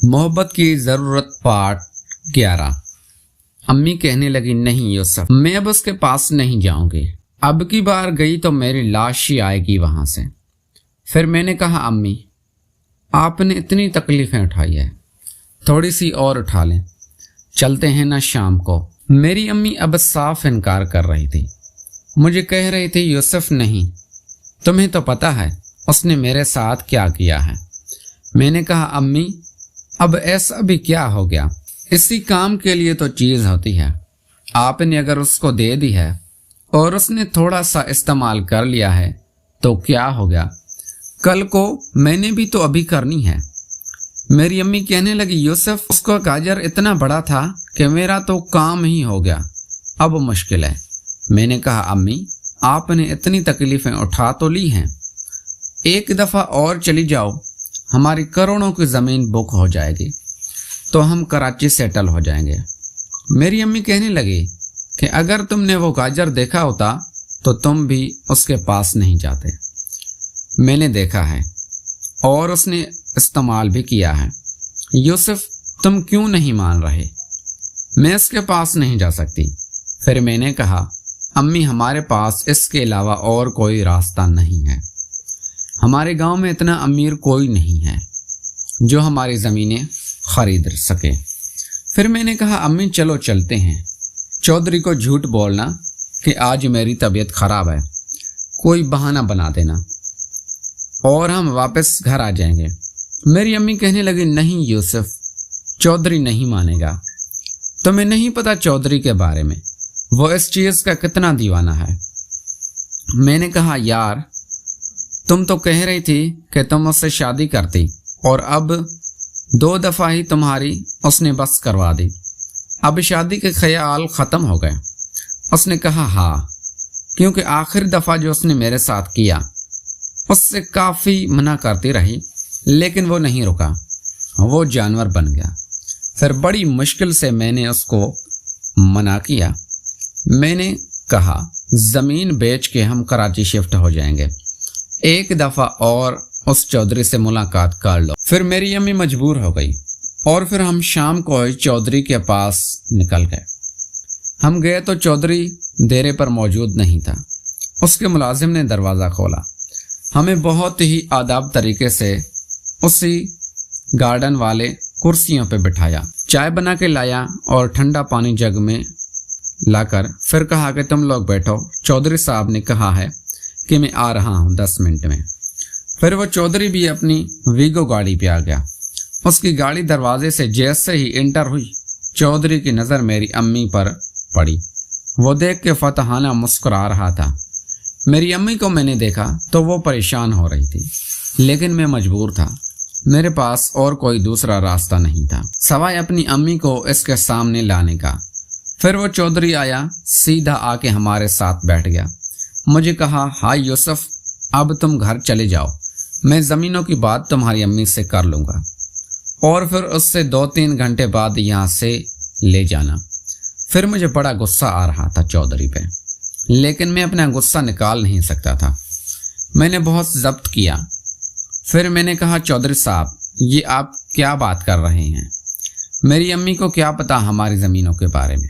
محبت کی ضرورت پارٹ 11۔ امی کہنے لگی نہیں یوسف، میں اب اس کے پاس نہیں جاؤں گی، اب کی بار گئی تو میری لاش ہی آئے گی وہاں سے۔ پھر میں نے کہا امی آپ نے اتنی تکلیفیں اٹھائی ہے، تھوڑی سی اور اٹھا لیں، چلتے ہیں نا شام کو۔ میری امی اب صاف انکار کر رہی تھی، مجھے کہہ رہی تھی یوسف نہیں، تمہیں تو پتہ ہے اس نے میرے ساتھ کیا کیا ہے۔ میں نے کہا امی اب ایسا بھی کیا ہو گیا، اسی کام کے لیے تو چیز ہوتی ہے، آپ نے اگر اس کو دے دی ہے اور اس نے تھوڑا سا استعمال کر لیا ہے تو کیا ہو گیا، کل کو میں نے بھی تو ابھی کرنی ہے۔ میری امی کہنے لگی یوسف اس کا گاجر اتنا بڑا تھا کہ میرا تو کام ہی ہو گیا، اب مشکل ہے۔ میں نے کہا امی آپ نے اتنی تکلیفیں اٹھا تو لی ہیں، ایک دفعہ اور چلی جاؤ، ہماری کروڑوں کی زمین بک ہو جائے گی تو ہم کراچی سیٹل ہو جائیں گے۔ میری امی کہنے لگی کہ اگر تم نے وہ گاجر دیکھا ہوتا تو تم بھی اس کے پاس نہیں جاتے۔ میں نے دیکھا ہے اور اس نے استعمال بھی کیا ہے۔ یوسف تم کیوں نہیں مان رہے؟ میں اس کے پاس نہیں جا سکتی۔ پھر میں نے کہا امی ہمارے پاس اس کے علاوہ اور کوئی راستہ نہیں ہے، ہمارے گاؤں میں اتنا امیر کوئی نہیں ہے جو ہماری زمینیں خرید سکے۔ پھر میں نے کہا امی چلو چلتے ہیں، چودھری کو جھوٹ بولنا کہ آج میری طبیعت خراب ہے، کوئی بہانہ بنا دینا اور ہم واپس گھر آ جائیں گے۔ میری امی کہنے لگی نہیں یوسف، چودھری نہیں مانے گا، تمہیں نہیں پتا چودھری کے بارے میں، وہ اس چیز کا کتنا دیوانہ ہے۔ میں نے کہا یار تم تو کہہ رہی تھی کہ تم اس سے شادی کرتی اور اب 2 دفعہ ہی تمہاری اس نے بس کروا دی، اب شادی کے خیال ختم ہو گئے۔ اس نے کہا ہاں، کیونکہ آخری دفعہ جو اس نے میرے ساتھ کیا اس سے کافی منع کرتی رہی لیکن وہ نہیں رکا، وہ جانور بن گیا۔ پھر بڑی مشکل سے میں نے اس کو منع کیا، میں نے کہا زمین بیچ کے ہم کراچی شفٹ ہو جائیں گے، ایک دفعہ اور اس چودھری سے ملاقات کر لو۔ پھر میری امی مجبور ہو گئی اور پھر ہم شام کو چودھری کے پاس نکل گئے۔ ہم گئے تو چودھری ڈیرے پر موجود نہیں تھا، اس کے ملازم نے دروازہ کھولا، ہمیں بہت ہی آداب طریقے سے اسی گارڈن والے کرسیوں پہ بٹھایا، چائے بنا کے لایا اور ٹھنڈا پانی جگ میں لا کر پھر کہا کہ تم لوگ بیٹھو، چودھری صاحب نے کہا ہے کہ میں آ رہا ہوں 10 منٹ میں۔ پھر وہ چودھری بھی اپنی ویگو گاڑی پہ آ گیا، اس کی گاڑی دروازے سے جیسے ہی انٹر ہوئی چودھری کی نظر میری امی پر پڑی، وہ دیکھ کے فتحانہ مسکرا رہا تھا۔ میری امی کو میں نے دیکھا تو وہ پریشان ہو رہی تھی لیکن میں مجبور تھا، میرے پاس اور کوئی دوسرا راستہ نہیں تھا سوائے اپنی امی کو اس کے سامنے لانے کا۔ پھر وہ چودھری آیا، سیدھا آ کے ہمارے ساتھ بیٹھ گیا، مجھے کہا ہائی یوسف اب تم گھر چلے جاؤ، میں زمینوں کی بات تمہاری امی سے کر لوں گا اور پھر اس سے 2-3 گھنٹے بعد یہاں سے لے جانا۔ پھر مجھے بڑا غصہ آ رہا تھا چودھری پہ، لیکن میں اپنا غصہ نکال نہیں سکتا تھا، میں نے بہت ضبط کیا۔ پھر میں نے کہا چودھری صاحب یہ آپ کیا بات کر رہے ہیں، میری امی کو کیا پتا ہماری زمینوں کے بارے میں،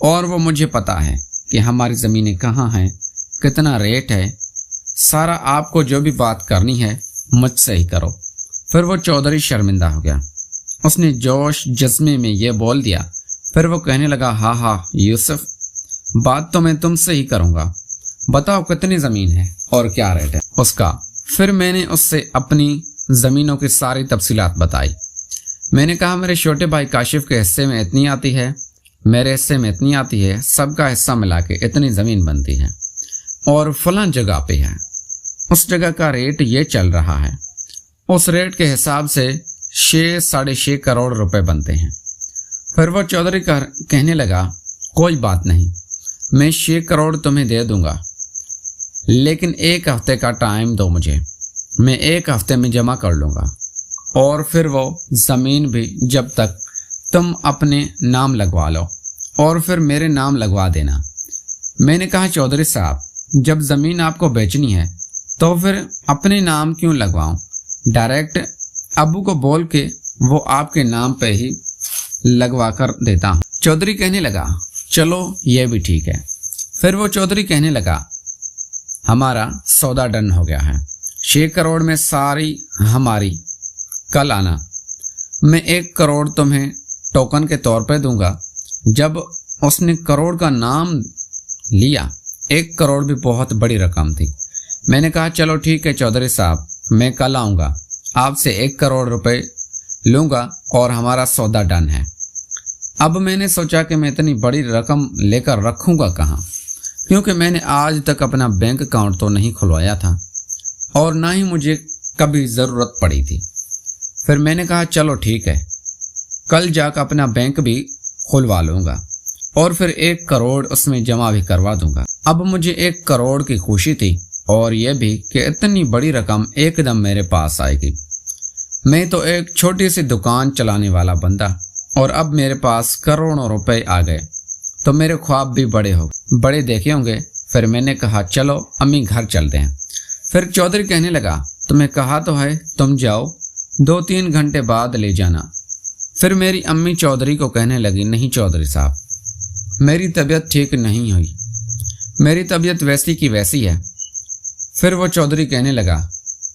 اور وہ مجھے پتا ہے کہ ہماری زمینیں کہاں ہیں، کتنا ریٹ ہے، سارا آپ کو جو بھی بات کرنی ہے مجھ سے ہی کرو۔ پھر وہ چودھری شرمندہ ہو گیا، اس نے جوش جذبے میں یہ بول دیا۔ پھر وہ کہنے لگا ہاں یوسف بات تو میں تم سے ہی کروں گا، بتاؤ کتنی زمین ہے اور کیا ریٹ ہے اس کا۔ پھر میں نے اس سے اپنی زمینوں کی ساری تفصیلات بتائی۔ میں نے کہا میرے چھوٹے بھائی کاشف کے حصے میں اتنی آتی ہے، میرے حصے میں اتنی آتی ہے، سب کا حصہ ملا کے اتنی زمین بنتی ہے اور فلاں جگہ پہ ہے، اس جگہ کا ریٹ یہ چل رہا ہے، اس ریٹ کے حساب سے 6-6.5 کروڑ روپے بنتے ہیں۔ پھر وہ چودھری کہنے لگا کوئی بات نہیں، میں 6 کروڑ تمہیں دے دوں گا، لیکن 1 ہفتے کا ٹائم دو مجھے، میں 1 ہفتے میں جمع کر لوں گا، اور پھر وہ زمین بھی جب تک تم اپنے نام لگوا لو اور پھر میرے نام لگوا دینا۔ میں نے کہا چودھری صاحب جب زمین آپ کو بیچنی ہے تو پھر اپنے نام کیوں لگواؤں، ڈائریکٹ ابو کو بول کے वो आपके नाम पे ही लगवा कर देता हूँ। चौधरी कहने लगा चलो ये भी ठीक है। फिर वो चौधरी कहने लगा हमारा सौदा डन हो गया है, 6 करोड़ में सारी हमारी, कल आना, मैं 1 करोड़ तुम्हें टोकन के तौर पे दूंगा। जब उसने करोड़ का नाम लिया, 1 करोड़ भी बहुत बड़ी रकम थी। मैंने कहा चलो ठीक है चौधरी साहब, मैं कल आऊँगा, आपसे 1 करोड़ रुपए लूँगा और हमारा सौदा डन है। अब मैंने सोचा कि मैं इतनी बड़ी रकम लेकर रखूँगा कहाँ, क्योंकि मैंने आज तक अपना बैंक अकाउंट तो नहीं खुलवाया था और ना ही मुझे कभी ज़रूरत पड़ी थी। फिर मैंने कहा चलो ठीक है, कल जाकर अपना बैंक भी खुलवा लूँगा और फिर 1 करोड़ उसमें जमा भी करवा दूंगा। अब मुझे 1 करोड़ की खुशी थी और यह भी कि इतनी बड़ी रकम एकदम मेरे पास आएगी। मैं तो एक छोटी सी दुकान चलाने वाला बंदा और अब मेरे पास करोड़ों रुपए आ गए, तो मेरे ख्वाब भी बड़े देखे होंगे। फिर मैंने कहा चलो अम्मी घर चलते हैं। फिर चौधरी कहने लगा तुम्हें कहा तो है तुम जाओ, 2-3 घंटे बाद ले जाना। फिर मेरी अम्मी चौधरी को कहने लगी नहीं चौधरी साहब, मेरी तबीयत ठीक नहीं हुई, मेरी तबीयत वैसी की वैसी है। फिर वो चौधरी कहने लगा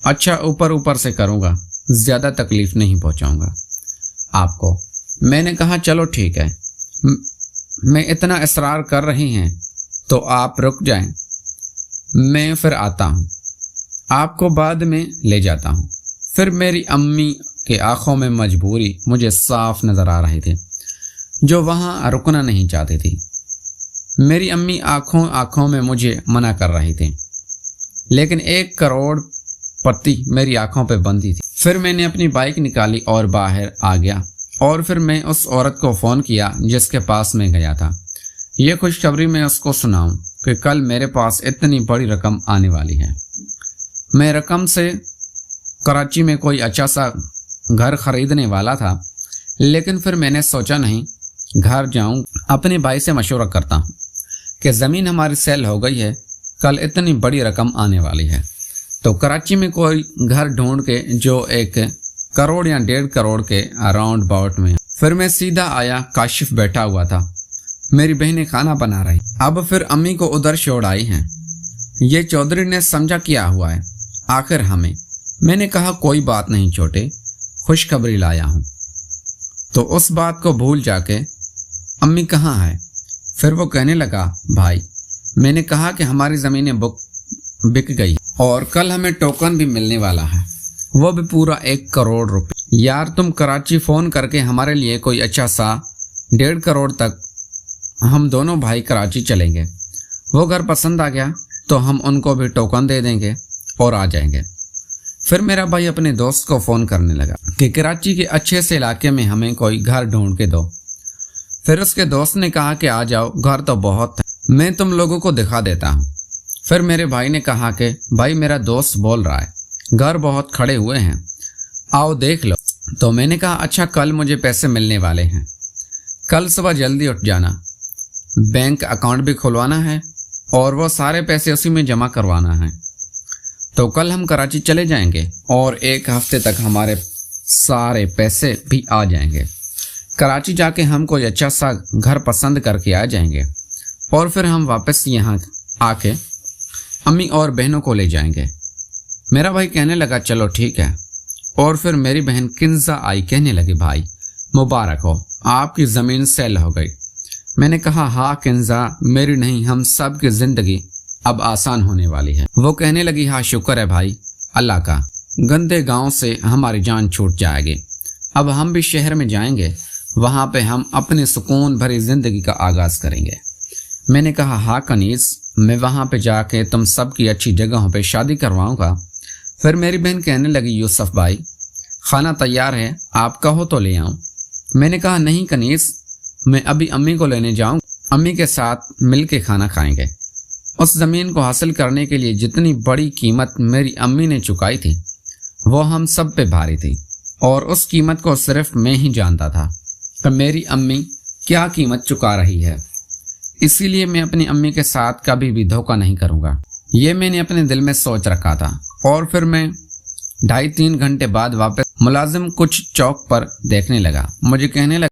अच्छा ऊपर से करूँगा, ज़्यादा तकलीफ नहीं पहुँचाऊँगा आपको। मैंने कहा चलो ठीक है, मैं इतना इसरार कर रही हैं तो आप रुक जाएं, मैं फिर आता हूँ, आपको बाद में ले जाता हूँ। फिर मेरी अम्मी के आँखों में मजबूरी मुझे साफ नज़र आ रही थी, जो वहाँ रुकना नहीं चाहती थी। मेरी अम्मी आँखों में मुझे मना कर रही थी, लेकिन 1 करोड़ पत्ती मेरी आँखों पे बंधी थी। फिर मैंने अपनी बाइक निकाली और बाहर आ गया और फिर मैं उस औरत को फ़ोन किया जिसके पास मैं गया था। ये खुशखबरी मैं उसको सुनाऊं कि कल मेरे पास इतनी बड़ी रकम आने वाली है। मैं रकम से कराची में कोई अच्छा सा घर खरीदने वाला था, लेकिन फिर मैंने सोचा नहीं, घर जाऊं अपने भाई से मशवरा करता हूं कि ज़मीन हमारी सेल हो गई है, कल इतनी बड़ी रकम आने वाली है, तो कराची में कोई घर ढूंढ के जो 1 करोड़ या 1.5 करोड़ के अराउंड बाउट में। फिर मैं सीधा आया, काशिफ बैठा हुआ था, मेरी बहनें खाना बना रही। अब फिर अम्मी को उधर छोड़ आई हैं। ये चौधरी ने समझा क्या हुआ है आखिर हमें। मैंने कहा कोई बात नहीं छोटे, खुशखबरी लाया हूँ। तो उस बात को भूल जाके अम्मी कहाँ है। फिर वो कहने लगा भाई, मैंने कहा कि हमारी ज़मीनें बिक गई और कल हमें टोकन भी मिलने वाला है, वो भी पूरा 1 करोड़ रुपए। यार तुम कराची फ़ोन करके हमारे लिए कोई अच्छा सा 1.5 करोड़ तक, हम दोनों भाई कराची चलेंगे। वो घर पसंद आ गया तो हम उनको भी टोकन दे देंगे और आ जाएंगे। फिर मेरा भाई अपने दोस्त को फ़ोन करने लगा कि कराची के अच्छे से इलाके में हमें कोई घर ढूंढ के दो। फिर उसके दोस्त ने कहा कि आ जाओ, घर तो बहुत है, मैं तुम लोगों को दिखा देता हूँ। फिर मेरे भाई ने कहा कि भाई मेरा दोस्त बोल रहा है घर बहुत खड़े हुए हैं, आओ देख लो। तो मैंने कहा अच्छा, कल मुझे पैसे मिलने वाले हैं, कल सुबह जल्दी उठ जाना, बैंक अकाउंट भी खुलवाना है और वो सारे पैसे उसी में जमा करवाना है। तो कल हम कराची चले जाएंगे और 1 हफ्ते तक हमारे सारे पैसे भी आ जाएंगे। कराची जाके हम कोई अच्छा सा घर पसंद करके आ जाएंगे और फिर हम वापस यहाँ आके अम्मी और बहनों को ले जाएंगे। मेरा भाई कहने लगा चलो ठीक है। और फिर मेरी बहन किंजा आई, कहने लगी भाई मुबारक हो, आपकी ज़मीन सेल हो गई। मैंने कहा हाँ किंजा, मेरी नहीं हम सब की ज़िंदगी अब आसान होने वाली है। वो कहने लगी हाँ शुक्र है भाई अल्लाह का, गंदे गांव से हमारी जान छूट जाएगी। अब हम भी शहर में जाएंगे, वहाँ पे हम अपनी सुकून भरी ज़िंदगी का आगाज़ करेंगे। मैंने कहा हाँ कनीज़, मैं वहाँ पे जाके तुम सब की अच्छी जगहों पे शादी करवाऊँगा। फिर मेरी बहन कहने लगी यूसुफ भाई खाना तैयार है, आप कहो तो ले आऊँ। मैंने कहा नहीं कनीज़, मैं अभी अम्मी को लेने जाऊँ, अम्मी के साथ मिल के खाना खाएंगे। उस ज़मीन को हासिल करने के लिए जितनी बड़ी कीमत मेरी अम्मी ने चुकाई थी वो हम सब पे भारी थी और उस कीमत को सिर्फ मैं ही जानता था कि मेरी अम्मी क्या कीमत चुका रही है। इसीलिए मैं अपनी अम्मी के साथ कभी भी धोखा नहीं करूँगा, ये मैंने अपने दिल में सोच रखा था। और फिर मैं 2.5-3 घंटे बाद वापस मुलाजिम कुछ चौक पर देखने लगा, मुझे कहने लगा